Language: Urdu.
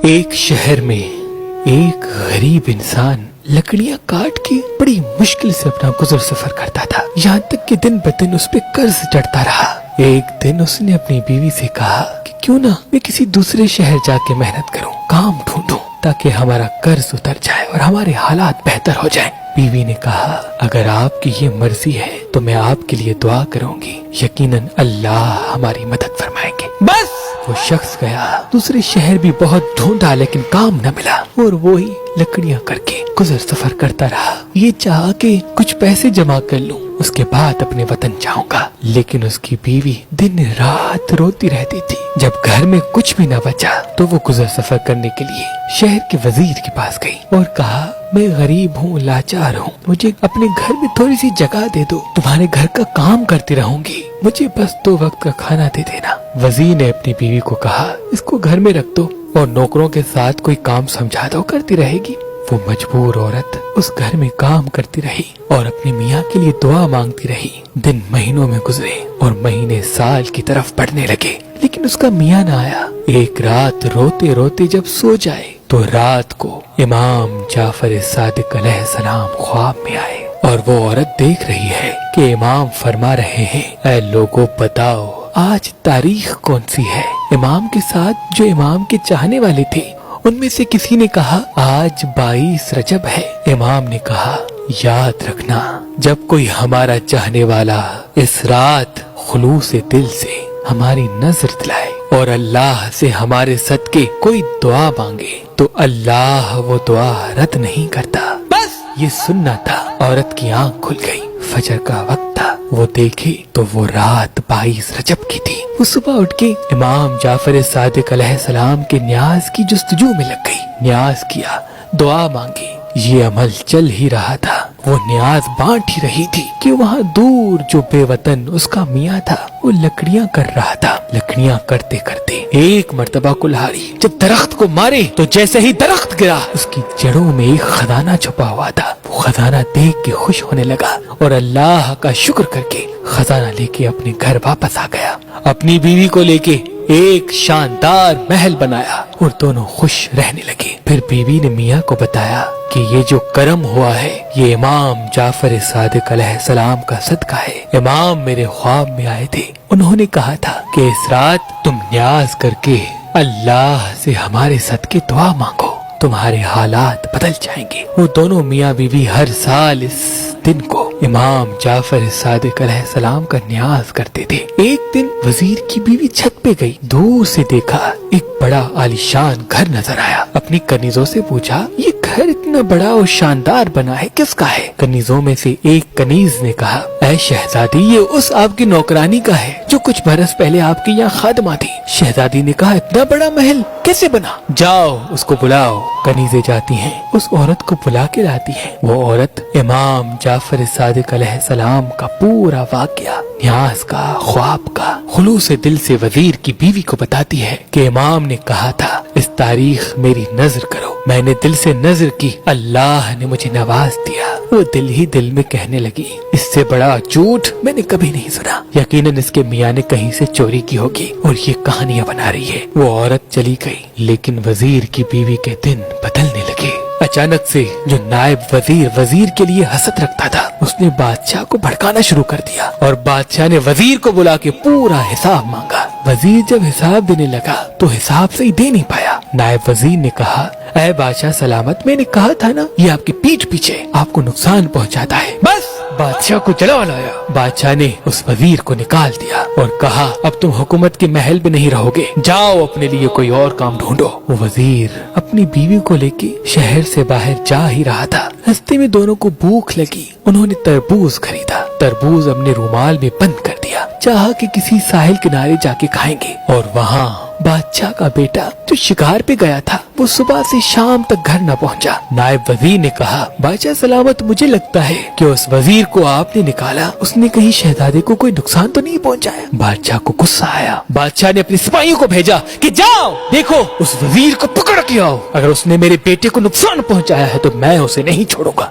ایک شہر میں ایک غریب انسان لکڑیاں کاٹ کے بڑی مشکل سے اپنا گزر سفر کرتا تھا، یہاں تک کہ دن بدن اس پہ قرض چڑھتا رہا۔ ایک دن اس نے اپنی بیوی سے کہا کہ کیوں نہ میں کسی دوسرے شہر جا کے محنت کروں، کام ڈھونڈوں تاکہ ہمارا قرض اتر جائے اور ہمارے حالات بہتر ہو جائیں۔ بیوی نے کہا اگر آپ کی یہ مرضی ہے تو میں آپ کے لیے دعا کروں گی، یقیناً اللہ ہماری مدد فرمائیں گے۔ بس وہ شخص گیا، دوسرے شہر بھی بہت ڈھونڈا لیکن کام نہ ملا، اور وہی لکڑیاں کر کے گزر سفر کرتا رہا۔ یہ چاہا کہ کچھ پیسے جمع کر لوں، اس کے بعد اپنے وطن جاؤں گا، لیکن اس کی بیوی دن رات روتی رہتی تھی۔ جب گھر میں کچھ بھی نہ بچا تو وہ گزر سفر کرنے کے لیے شہر کے وزیر کے پاس گئی اور کہا میں غریب ہوں، لاچار ہوں، مجھے اپنے گھر میں تھوڑی سی جگہ دے دو، تمہارے گھر کا کام کرتی رہوں گی، مجھے بس 2 وقت کا کھانا دے دینا۔ وزیر نے اپنی بیوی کو کہا اس کو گھر میں رکھ دو اور نوکروں کے ساتھ کوئی کام سمجھا دو، کرتی رہے گی۔ وہ مجبور عورت اس گھر میں کام کرتی رہی اور اپنے میاں کے لیے دعا مانگتی رہی۔ دن مہینوں میں گزرے اور مہینے سال کی طرف بڑھنے لگے، لیکن اس کا میاں نہ آیا۔ ایک رات روتے روتے جب سو جائے تو رات کو امام جعفر صادق علیہ السلام خواب میں آئے، اور وہ عورت دیکھ رہی ہے کہ امام فرما رہے ہیں اے لوگوں بتاؤ آج تاریخ کون سی ہے۔ امام کے ساتھ جو امام کے چاہنے والے تھے ان میں سے کسی نے کہا آج 22 رجب ہے۔ امام نے کہا یاد رکھنا جب کوئی ہمارا چاہنے والا اس رات خلوص دل سے ہماری نظر دلائے اور اللہ سے ہمارے صدقے کوئی دعا مانگے تو اللہ وہ دعا رد نہیں کرتا۔ بس یہ سننا تھا۔ عورت کی آنکھ کھل گئی، فجر کا وقت تھا، وہ دیکھے تو وہ رات 22 رجب کی تھی۔ وہ صبح اٹھ کے امام جعفر صادق علیہ السلام کے نیاز کی جستجو میں لگ گئی، نیاز کیا، دعا مانگی۔ یہ عمل چل ہی رہا تھا، وہ نیاز بانٹ ہی رہی تھی کہ وہاں دور جو بے وطن اس کا میاں تھا وہ لکڑیاں کر رہا تھا۔ لکڑیاں کرتے کرتے ایک مرتبہ کلہاڑی جب درخت کو مارے تو جیسے ہی درخت گرا اس کی جڑوں میں ایک خزانہ چھپا ہوا تھا۔ وہ خزانہ دیکھ کے خوش ہونے لگا اور اللہ کا شکر کر کے خزانہ لے کے اپنے گھر واپس آ گیا۔ اپنی بیوی کو لے کے ایک شاندار محل بنایا اور دونوں خوش رہنے لگے۔ پھر بیوی نے میاں کو بتایا کہ یہ جو کرم ہوا ہے یہ امام جعفر صادق علیہ السلام کا صدقہ ہے۔ امام میرے خواب میں آئے تھے، انہوں نے کہا تھا کہ اس رات تم نیاز کر کے اللہ سے ہمارے صدقے دعا مانگو، تمہارے حالات بدل جائیں گے۔ وہ دونوں میاں بیوی ہر سال اس دن کو امام جعفر صادق علیہ السلام کا نیاز کرتے تھے۔ ایک دن وزیر کی بیوی چھت پہ گئی، دور سے دیکھا ایک بڑا عالیشان گھر نظر آیا۔ اپنی کنیزوں سے پوچھا یہ گھر اتنا بڑا اور شاندار بنا ہے کس کا ہے؟ کنیزوں میں سے ایک کنیز نے کہا اے شہزادی یہ اس آپ کی نوکرانی کا ہے جو کچھ برس پہلے آپ کے یہاں خادمہ تھی۔ شہزادی نے کہا اتنا بڑا محل کیسے بنا؟ جاؤ اس کو بلاؤ۔ کنیزیں جاتی ہیں، اس عورت کو بلا کے لاتی ہیں۔ وہ عورت امام جعفر صادق علیہ السلام کا پورا واقعہ، نیاز کا، خواب کا، خلوص دل سے وزیر کی بیوی کو بتاتی ہے کہ امام نے کہا تھا اس تاریخ میری نظر کرو، میں نے دل سے نظر کی، اللہ نے مجھے نواز دیا۔ وہ دل ہی دل میں کہنے لگی اس سے بڑا جھوٹ میں نے کبھی نہیں سنا، یقیناً اس کے میاں نے کہیں سے چوری کی ہوگی اور یہ کہانیاں بنا رہی ہے۔ وہ عورت چلی گئی لیکن وزیر کی بیوی کے دن بدلنے لگے۔ اچانک سے جو نائب وزیر کے لیے حسد رکھتا تھا اس نے بادشاہ کو بھڑکانا شروع کر دیا اور بادشاہ نے وزیر کو بلا کے پورا حساب مانگا۔ وزیر جب حساب دینے لگا تو حساب صحیح دے نہیں پایا۔ نائب وزیر نے کہا اے بادشاہ سلامت، میں نے کہا تھا نا یہ آپ کی پیٹھ پیچھے آپ کو نقصان پہنچاتا ہے۔ بس بادشاہ کو جلا لایا۔ بادشاہ نے اس وزیر کو نکال دیا اور کہا اب تم حکومت کے محل میں نہیں رہو گے، جاؤ اپنے لیے کوئی اور کام ڈھونڈو۔ وہ وزیر اپنی بیوی کو لے کے شہر سے باہر جا ہی رہا تھا، راستے میں دونوں کو بھوک لگی۔ انہوں نے تربوز خریدا، تربوز اپنے رومال میں بند کر دیا، چاہا کہ کسی ساحل کنارے جا کے کھائیں گے، اور وہاں بادشاہ کا بیٹا جو شکار پہ گیا تھا وہ صبح سے شام تک گھر نہ پہنچا۔ نائب وزیر نے کہا بادشاہ سلامت، مجھے لگتا ہے کہ اس وزیر کو آپ نے نکالا، اس نے کہیں شہزادے کو کوئی نقصان تو نہیں پہنچایا۔ بادشاہ کو غصہ آیا، بادشاہ نے اپنے سپاہیوں کو بھیجا کہ جاؤ دیکھو اس وزیر کو پکڑ کے آؤ، اگر اس نے میرے بیٹے کو نقصان پہنچایا ہے تو میں اسے نہیں چھوڑوں گا۔